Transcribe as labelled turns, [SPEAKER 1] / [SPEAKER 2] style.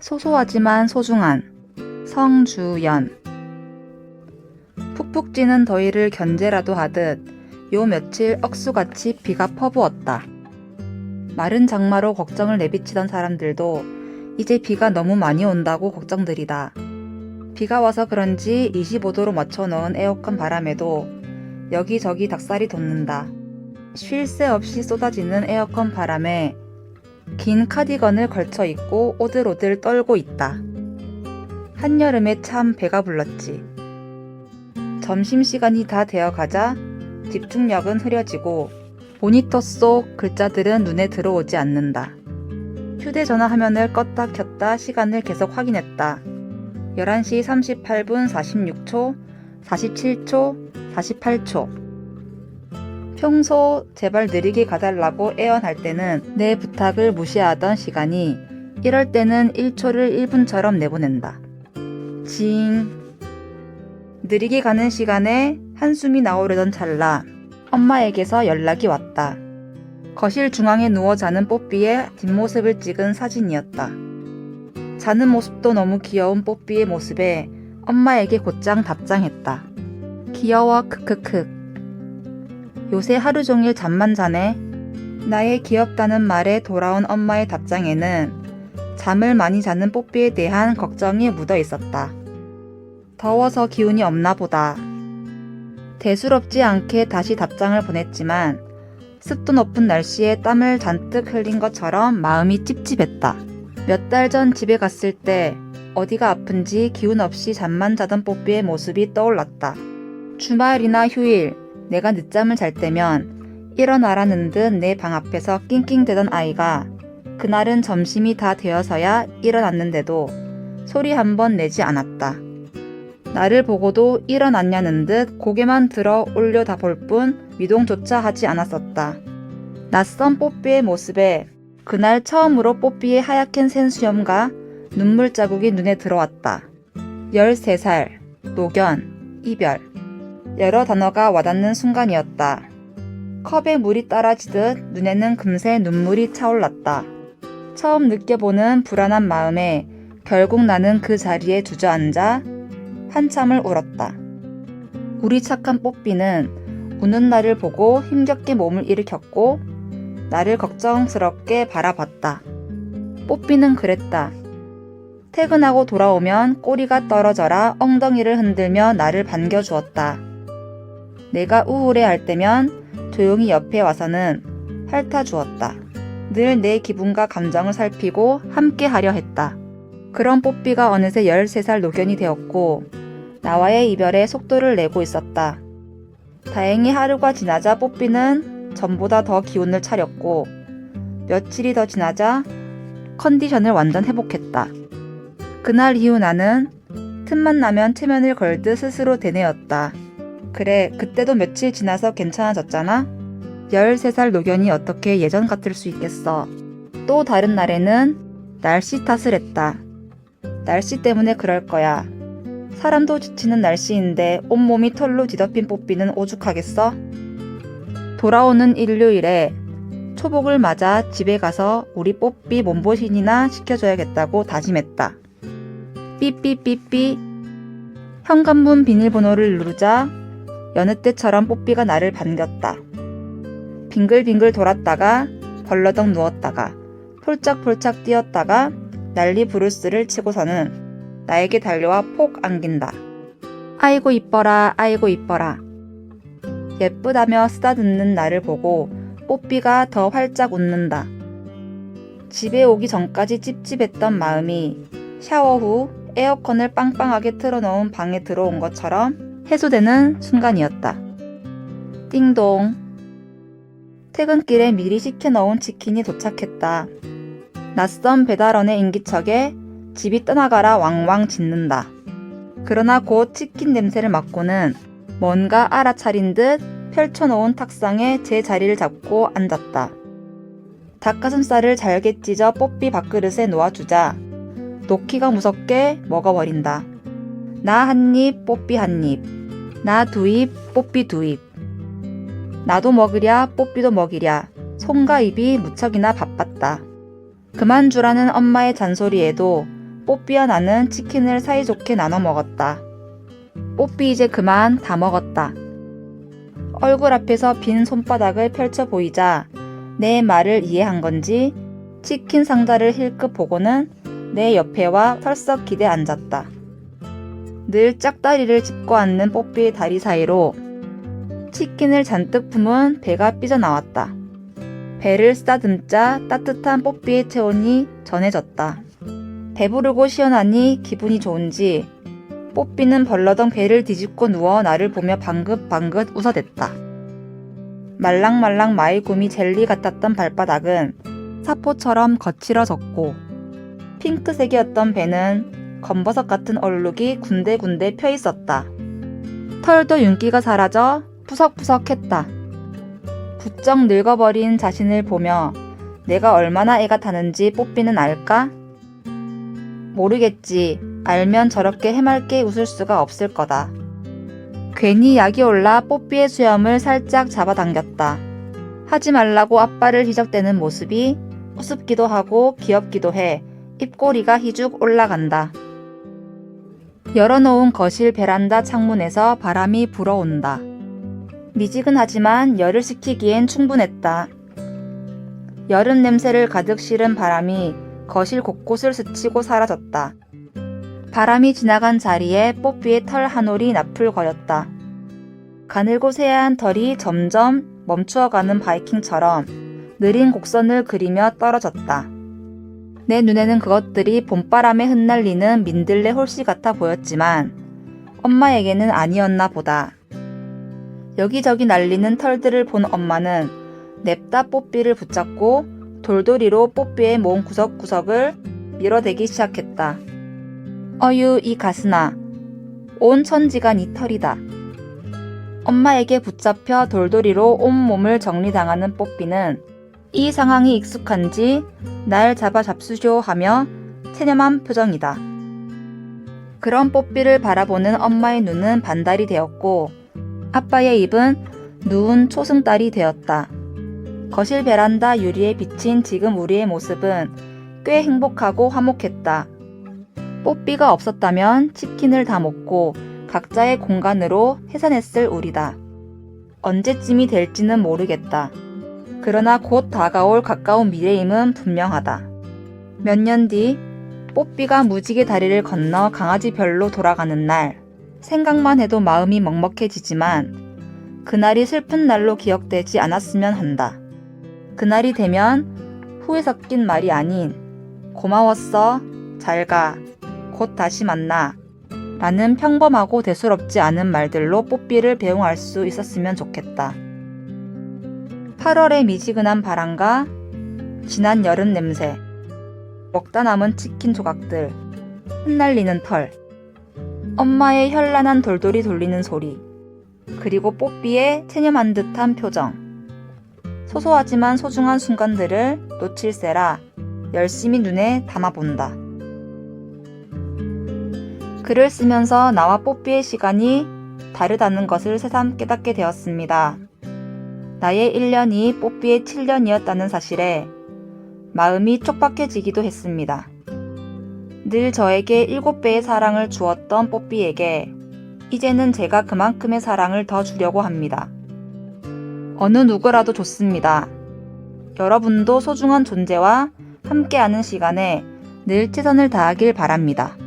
[SPEAKER 1] 소소하지만 소중한 성주연. 푹푹 찌는 더위를 견제라도 하듯 요 며칠 억수같이 비가 퍼부었다. 마른 장마로 걱정을 내비치던 사람들도 이제 비가 너무 많이 온다고 걱정들이다. 비가 와서 그런지 25도로 맞춰놓은 에어컨 바람에도 여기저기 닭살이 돋는다. 쉴 새 없이 쏟아지는 에어컨 바람에 긴 카디건을 걸쳐 입고 오들오들 떨고 있다. 한여름에 참 배가 불렀지. 점심시간이 다 되어가자 집중력은 흐려지고 모니터 속 글자들은 눈에 들어오지 않는다. 휴대전화 화면을 껐다 켰다 시간을 계속 확인했다. 11시 38분 46초, 47초, 48초. 평소 제발 느리게 가달라고 애원할 때는 내 부탁을 무시하던 시간이 이럴 때는 1초를 1분처럼 내보낸다. 징. 느리게 가는 시간에 한숨이 나오려던 찰나 엄마에게서 연락이 왔다. 거실 중앙에 누워 자는 뽀삐의 뒷모습을 찍은 사진이었다. 자는 모습도 너무 귀여운 뽀삐의 모습에 엄마에게 곧장 답장했다. 귀여워 크크크. 요새 하루 종일 잠만 자네. 나의 귀엽다는 말에 돌아온 엄마의 답장에는 잠을 많이 자는 뽀삐에 대한 걱정이 묻어 있었다. 더워서 기운이 없나 보다. 대수롭지 않게 다시 답장을 보냈지만 습도 높은 날씨에 땀을 잔뜩 흘린 것처럼 마음이 찝찝했다. 몇 달 전 집에 갔을 때 어디가 아픈지 기운 없이 잠만 자던 뽀삐의 모습이 떠올랐다. 주말이나 휴일, 내가 늦잠을 잘 때면 일어나라는 듯 내 방 앞에서 낑낑대던 아이가 그날은 점심이 다 되어서야 일어났는데도 소리 한 번 내지 않았다. 나를 보고도 일어났냐는 듯 고개만 들어 올려다볼 뿐 미동조차 하지 않았었다. 낯선 뽀삐의 모습에 그날 처음으로 뽀삐의 하얗게 센 수염과 눈물 자국이 눈에 들어왔다. 13살, 노견, 이별. 여러 단어가 와닿는 순간이었다. 컵에 물이 따라지듯 눈에는 금세 눈물이 차올랐다. 처음 느껴보는 불안한 마음에 결국 나는 그 자리에 주저앉아 한참을 울었다. 우리 착한 뽀삐는 우는 나를 보고 힘겹게 몸을 일으켰고 나를 걱정스럽게 바라봤다. 뽀삐는 그랬다. 퇴근하고 돌아오면 꼬리가 떨어져라 엉덩이를 흔들며 나를 반겨주었다. 내가 우울해할 때면 조용히 옆에 와서는 핥아주었다. 늘 내 기분과 감정을 살피고 함께 하려 했다. 그런 뽀삐가 어느새 13살 노견이 되었고 나와의 이별에 속도를 내고 있었다. 다행히 하루가 지나자 뽀삐는 전보다 더 기운을 차렸고 며칠이 더 지나자 컨디션을 완전 회복했다. 그날 이후 나는 틈만 나면 체면을 걸듯 스스로 되뇌었다. 그래, 그때도 며칠 지나서 괜찮아졌잖아? 13살 노견이 어떻게 예전 같을 수 있겠어. 또 다른 날에는 날씨 탓을 했다. 날씨 때문에 그럴 거야. 사람도 지치는 날씨인데 온몸이 털로 뒤덮인 뽀삐는 오죽하겠어? 돌아오는 일요일에 초복을 맞아 집에 가서 우리 뽀삐 몸보신이나 시켜줘야겠다고 다짐했다. 삐삐삐삐. 현관문 비밀번호를 누르자 여느 때처럼 뽀삐가 나를 반겼다. 빙글빙글 돌았다가 벌러덩 누웠다가 폴짝폴짝 뛰었다가 난리 부르스를 치고서는 나에게 달려와 폭 안긴다. 아이고 이뻐라 아이고 이뻐라. 예쁘다며 쓰다듬는 나를 보고 뽀삐가 더 활짝 웃는다. 집에 오기 전까지 찝찝했던 마음이 샤워 후 에어컨을 빵빵하게 틀어놓은 방에 들어온 것처럼 해소되는 순간이었다. 띵동. 퇴근길에 미리 시켜놓은 치킨이 도착했다. 낯선 배달원의 인기척에 집이 떠나가라 왕왕 짖는다. 그러나 곧 치킨 냄새를 맡고는 뭔가 알아차린 듯 펼쳐놓은 탁상에 제 자리를 잡고 앉았다. 닭가슴살을 잘게 찢어 뽀삐 밥그릇에 놓아주자 놓기가 무섭게 먹어버린다. 나 한 입, 뽀삐 한 입. 나 두 입, 뽀삐 두 입. 나도 먹으랴, 뽀삐도 먹이랴. 손과 입이 무척이나 바빴다. 그만 주라는 엄마의 잔소리에도 뽀삐와 나는 치킨을 사이좋게 나눠 먹었다. 뽀삐 이제 그만 다 먹었다. 얼굴 앞에서 빈 손바닥을 펼쳐 보이자 내 말을 이해한 건지 치킨 상자를 힐끗 보고는 내 옆에 와 털썩 기대 앉았다. 늘 짝다리를 짚고 앉는 뽀삐의 다리 사이로 치킨을 잔뜩 품은 배가 삐져나왔다. 배를 쓰다듬자 따뜻한 뽀삐의 체온이 전해졌다. 배부르고 시원하니 기분이 좋은지 뽀삐는 벌러덩 배를 뒤집고 누워 나를 보며 방긋방긋 웃어댔다. 말랑말랑 마이구미 젤리 같았던 발바닥은 사포처럼 거칠어졌고 핑크색이었던 배는 검버섯 같은 얼룩이 군데군데 펴있었다. 털도 윤기가 사라져 푸석푸석했다. 부쩍 늙어버린 자신을 보며 내가 얼마나 애가 타는지 뽀삐는 알까? 모르겠지. 알면 저렇게 해맑게 웃을 수가 없을 거다. 괜히 약이 올라 뽀삐의 수염을 살짝 잡아당겼다. 하지 말라고 아빠를 희적대는 모습이 우습기도 하고 귀엽기도 해. 입꼬리가 희죽 올라간다. 열어놓은 거실 베란다 창문에서 바람이 불어온다. 미지근하지만 열을 식히기엔 충분했다. 여름 냄새를 가득 실은 바람이 거실 곳곳을 스치고 사라졌다. 바람이 지나간 자리에 뽀삐의 털 한 올이 나풀거렸다. 가늘고 새하얀 털이 점점 멈추어가는 바이킹처럼 느린 곡선을 그리며 떨어졌다. 내 눈에는 그것들이 봄바람에 흩날리는 민들레 홀씨 같아 보였지만 엄마에게는 아니었나 보다. 여기저기 날리는 털들을 본 엄마는 냅다 뽀삐를 붙잡고 돌돌이로 뽀삐의 몸 구석구석을 밀어대기 시작했다. 어유 이 가스나, 온 천지가 네 털이다. 엄마에게 붙잡혀 돌돌이로 온몸을 정리당하는 뽀삐는 이 상황이 익숙한지 날 잡아 잡수쇼 하며 체념한 표정이다. 그런 뽀삐를 바라보는 엄마의 눈은 반달이 되었고 아빠의 입은 누운 초승달이 되었다. 거실 베란다 유리에 비친 지금 우리의 모습은 꽤 행복하고 화목했다. 뽀삐가 없었다면 치킨을 다 먹고 각자의 공간으로 해산했을 우리다. 언제쯤이 될지는 모르겠다. 그러나 곧 다가올 가까운 미래임은 분명하다. 몇 년 뒤 뽀삐가 무지개 다리를 건너 강아지 별로 돌아가는 날, 생각만 해도 마음이 먹먹해지지만 그날이 슬픈 날로 기억되지 않았으면 한다. 그날이 되면 후회 섞인 말이 아닌 고마웠어, 잘 가, 곧 다시 만나 라는 평범하고 대수롭지 않은 말들로 뽀삐를 배웅할 수 있었으면 좋겠다. 8월의 미지근한 바람과 진한 여름 냄새, 먹다 남은 치킨 조각들, 흩날리는 털, 엄마의 현란한 돌돌이 돌리는 소리, 그리고 뽀삐의 체념한 듯한 표정. 소소하지만 소중한 순간들을 놓칠세라 열심히 눈에 담아본다. 글을 쓰면서 나와 뽀삐의 시간이 다르다는 것을 새삼 깨닫게 되었습니다. 나의 1년이 뽀삐의 7년이었다는 사실에 마음이 촉박해지기도 했습니다. 늘 저에게 7배의 사랑을 주었던 뽀삐에게 이제는 제가 그만큼의 사랑을 더 주려고 합니다. 어느 누구라도 좋습니다. 여러분도 소중한 존재와 함께하는 시간에 늘 최선을 다하길 바랍니다.